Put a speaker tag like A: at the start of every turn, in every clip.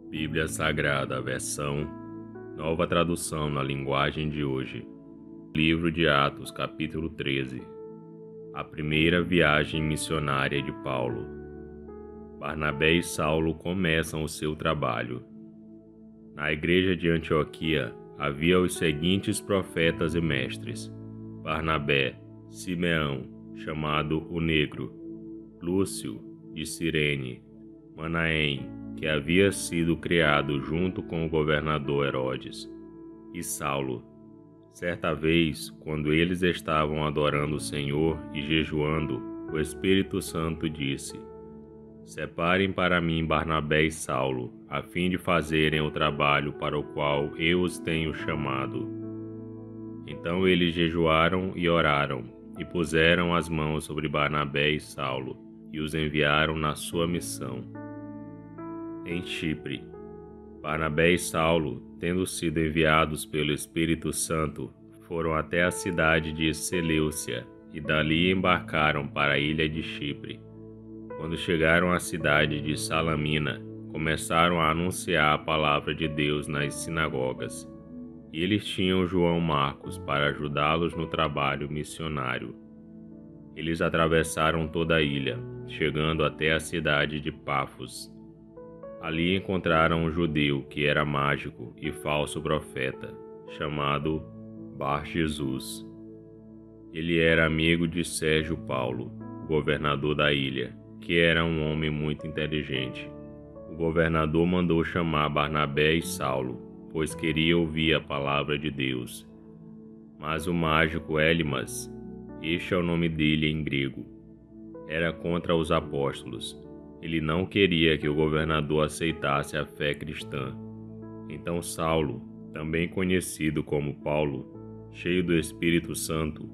A: Bíblia Sagrada, versão Nova Tradução na Linguagem de Hoje. Livro de Atos, capítulo 13. A primeira viagem missionária de Paulo. Barnabé e Saulo começam o seu trabalho. Na igreja de Antioquia havia os seguintes profetas e mestres: Barnabé, Simeão, chamado o Negro, Lúcio, de Cirene, Manaém, que havia sido criado junto com o governador Herodes, e Saulo. Certa vez, quando eles estavam adorando o Senhor e jejuando, o Espírito Santo disse: Separem para mim Barnabé e Saulo, a fim de fazerem o trabalho para o qual eu os tenho chamado. Então eles jejuaram e oraram, e puseram as mãos sobre Barnabé e Saulo, e os enviaram na sua missão. Em Chipre, Barnabé e Saulo, tendo sido enviados pelo Espírito Santo, foram até a cidade de Seleucia e dali embarcaram para a ilha de Chipre. Quando chegaram à cidade de Salamina, começaram a anunciar a palavra de Deus nas sinagogas. E eles tinham João Marcos para ajudá-los no trabalho missionário. Eles atravessaram toda a ilha, chegando até a cidade de Pafos. Ali encontraram um judeu que era mágico e falso profeta, chamado Bar-Jesus. Ele era amigo de Sérgio Paulo, governador da ilha, que era um homem muito inteligente. O governador mandou chamar Barnabé e Saulo, pois queria ouvir a palavra de Deus. Mas o mágico Elimas, este é o nome dele em grego, era contra os apóstolos. Ele não queria que o governador aceitasse a fé cristã. Então Saulo, também conhecido como Paulo, cheio do Espírito Santo,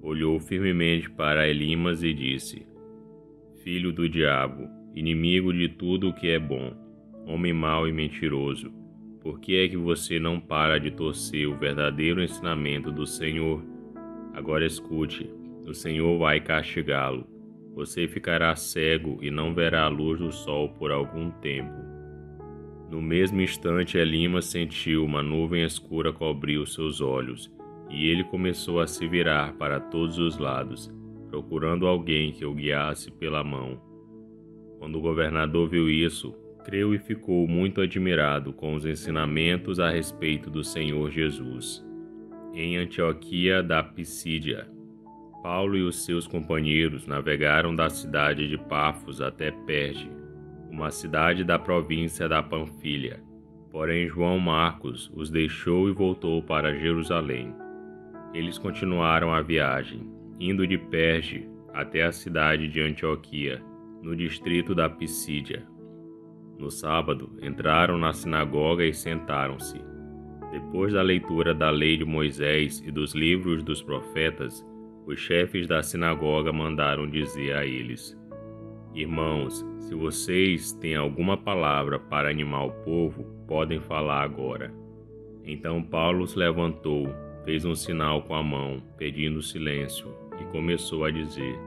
A: olhou firmemente para Elimas e disse: Filho do diabo, inimigo de tudo o que é bom, homem mau e mentiroso, por que é que você não para de torcer o verdadeiro ensinamento do Senhor? Agora escute, o Senhor vai castigá-lo. Você ficará cego e não verá a luz do sol por algum tempo. No mesmo instante, Elimas sentiu uma nuvem escura cobrir os seus olhos, e ele começou a se virar para todos os lados, procurando alguém que o guiasse pela mão. Quando o governador viu isso, creu e ficou muito admirado com os ensinamentos a respeito do Senhor Jesus. Em Antioquia da Pisídia, Paulo e os seus companheiros navegaram da cidade de Pafos até Perge, uma cidade da província da Panfilha. Porém, João Marcos os deixou e voltou para Jerusalém. Eles continuaram a viagem, indo de Perge até a cidade de Antioquia, no distrito da Pisídia. No sábado, entraram na sinagoga e sentaram-se. Depois da leitura da lei de Moisés e dos livros dos profetas, os chefes da sinagoga mandaram dizer a eles: Irmãos, se vocês têm alguma palavra para animar o povo, podem falar agora. Então Paulo se levantou, fez um sinal com a mão, pedindo silêncio, e começou a dizer: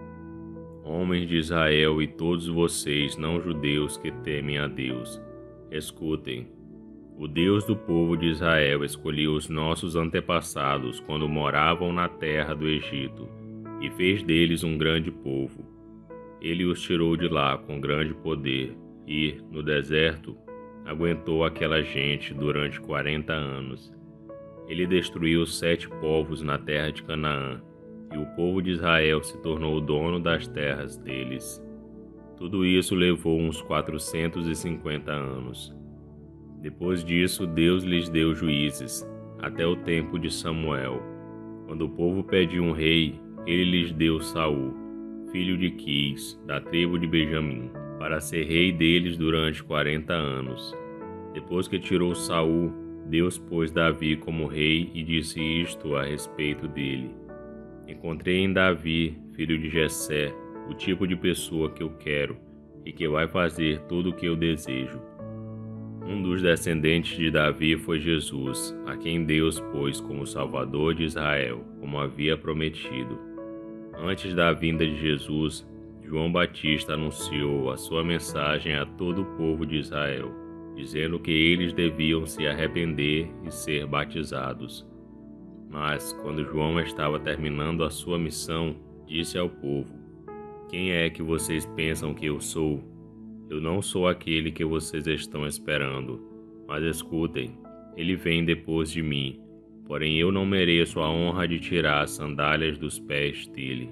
A: Homens de Israel e todos vocês não-judeus que temem a Deus, escutem. O Deus do povo de Israel escolheu os nossos antepassados quando moravam na terra do Egito e fez deles um grande povo. Ele os tirou de lá com grande poder e, no deserto, aguentou aquela gente durante 40 anos. Ele destruiu 7 povos na terra de Canaã, e o povo de Israel se tornou o dono das terras deles. Tudo isso levou uns 450 anos. Depois disso, Deus lhes deu juízes, até o tempo de Samuel. Quando o povo pediu um rei, ele lhes deu Saul, filho de Quis, da tribo de Benjamim, para ser rei deles durante 40 anos. Depois que tirou Saul, Deus pôs Davi como rei e disse isto a respeito dele: Encontrei em Davi, filho de Jessé, o tipo de pessoa que eu quero e que vai fazer tudo o que eu desejo. Um dos descendentes de Davi foi Jesus, a quem Deus pôs como Salvador de Israel, como havia prometido. Antes da vinda de Jesus, João Batista anunciou a sua mensagem a todo o povo de Israel. dizendo que eles deviam se arrepender e ser batizados. Mas, quando João estava terminando a sua missão, disse ao povo: "Quem é que vocês pensam que eu sou? Eu não sou aquele que vocês estão esperando. Mas escutem, ele vem depois de mim, porém eu não mereço a honra de tirar as sandálias dos pés dele."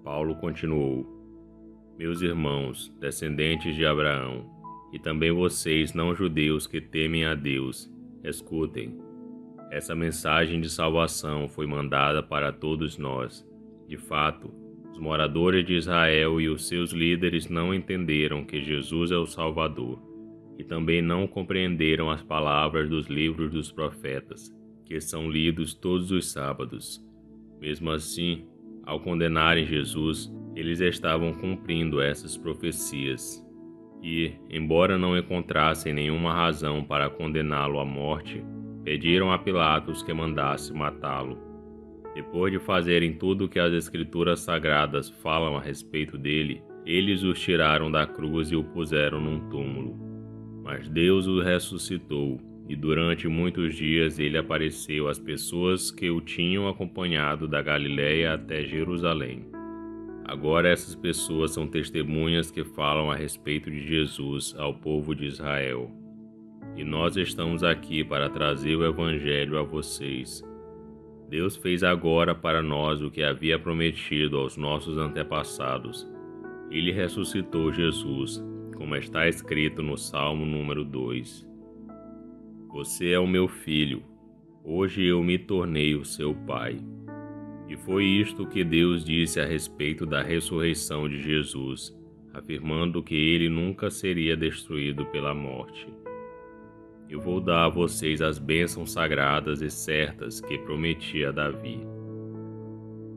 A: Paulo continuou: "Meus irmãos, descendentes de Abraão, e também vocês não-judeus que temem a Deus, escutem. Essa mensagem de salvação foi mandada para todos nós. De fato, os moradores de Israel e os seus líderes não entenderam que Jesus é o Salvador, e também não compreenderam as palavras dos livros dos profetas, que são lidos todos os sábados. Mesmo assim, ao condenarem Jesus, eles estavam cumprindo essas profecias. E, embora não encontrassem nenhuma razão para condená-lo à morte, pediram a Pilatos que mandasse matá-lo. Depois de fazerem tudo o que as Escrituras Sagradas falam a respeito dele, eles o tiraram da cruz e o puseram num túmulo. Mas Deus o ressuscitou, e durante muitos dias ele apareceu às pessoas que o tinham acompanhado da Galiléia até Jerusalém. Agora essas pessoas são testemunhas que falam a respeito de Jesus ao povo de Israel. E nós estamos aqui para trazer o Evangelho a vocês. Deus fez agora para nós o que havia prometido aos nossos antepassados. Ele ressuscitou Jesus, como está escrito no Salmo número 2. Você é o meu filho, hoje eu me tornei o seu pai. E foi isto que Deus disse a respeito da ressurreição de Jesus, afirmando que ele nunca seria destruído pela morte. Eu vou dar a vocês as bênçãos sagradas e certas que prometi a Davi.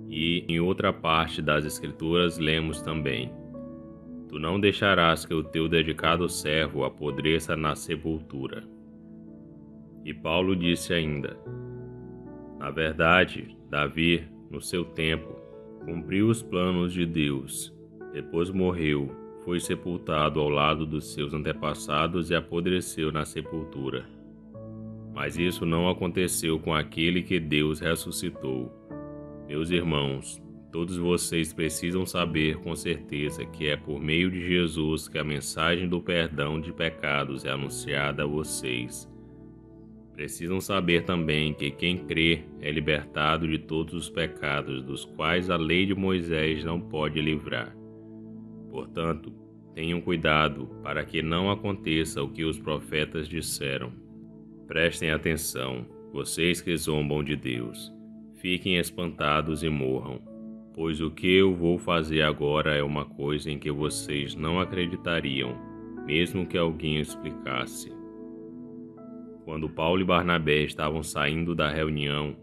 A: E em outra parte das Escrituras lemos também: Tu não deixarás que o teu dedicado servo apodreça na sepultura. E Paulo disse ainda: Na verdade, Davi, no seu tempo, cumpriu os planos de Deus. Depois morreu, foi sepultado ao lado dos seus antepassados e apodreceu na sepultura. Mas isso não aconteceu com aquele que Deus ressuscitou. Meus irmãos, todos vocês precisam saber com certeza que é por meio de Jesus que a mensagem do perdão de pecados é anunciada a vocês. Precisam saber também que quem crê é libertado de todos os pecados dos quais a lei de Moisés não pode livrar. Portanto, tenham cuidado para que não aconteça o que os profetas disseram. Prestem atenção, vocês que zombam de Deus. Fiquem espantados e morram, pois o que eu vou fazer agora é uma coisa em que vocês não acreditariam, mesmo que alguém explicasse. Quando Paulo e Barnabé estavam saindo da reunião,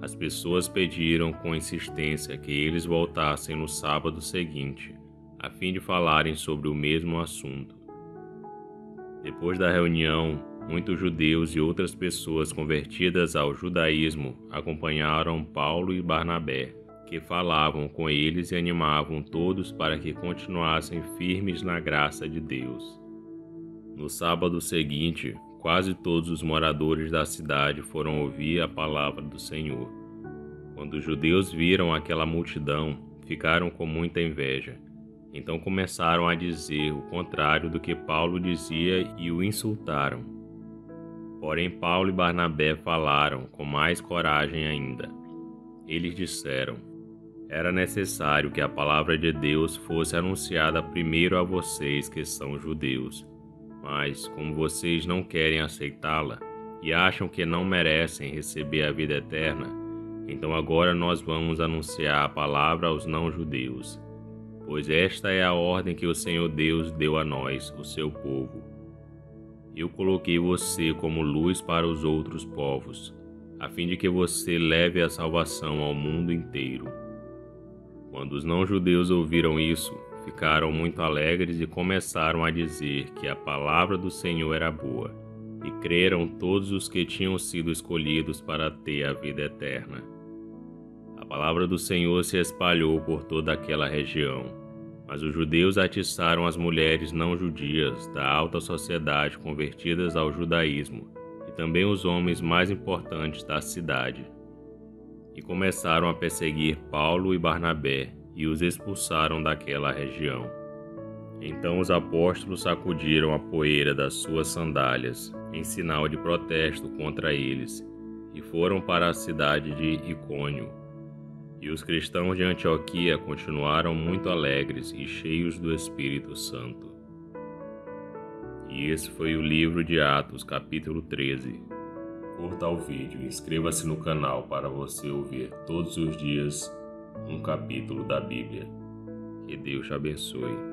A: as pessoas pediram com insistência que eles voltassem no sábado seguinte, a fim de falarem sobre o mesmo assunto. Depois da reunião, muitos judeus e outras pessoas convertidas ao judaísmo acompanharam Paulo e Barnabé, que falavam com eles e animavam todos para que continuassem firmes na graça de Deus. No sábado seguinte, quase todos os moradores da cidade foram ouvir a palavra do Senhor. Quando os judeus viram aquela multidão, ficaram com muita inveja. Então começaram a dizer o contrário do que Paulo dizia e o insultaram. Porém, Paulo e Barnabé falaram com mais coragem ainda. Eles disseram: Era necessário que a palavra de Deus fosse anunciada primeiro a vocês que são judeus. Mas, como vocês não querem aceitá-la e acham que não merecem receber a vida eterna, então agora nós vamos anunciar a palavra aos não-judeus. Pois esta é a ordem que o Senhor Deus deu a nós, o seu povo. Eu coloquei você como luz para os outros povos, a fim de que você leve a salvação ao mundo inteiro. Quando os não-judeus ouviram isso, ficaram muito alegres e começaram a dizer que a palavra do Senhor era boa, e creram todos os que tinham sido escolhidos para ter a vida eterna. A palavra do Senhor se espalhou por toda aquela região. Mas os judeus atiçaram as mulheres não judias da alta sociedade convertidas ao judaísmo e também os homens mais importantes da cidade. E começaram a perseguir Paulo e Barnabé e os expulsaram daquela região. Então os apóstolos sacudiram a poeira das suas sandálias em sinal de protesto contra eles e foram para a cidade de Icônio. E os cristãos de Antioquia continuaram muito alegres e cheios do Espírito Santo. E esse foi o livro de Atos, capítulo 13. Curta o vídeo e inscreva-se no canal para você ouvir todos os dias um capítulo da Bíblia. Que Deus te abençoe.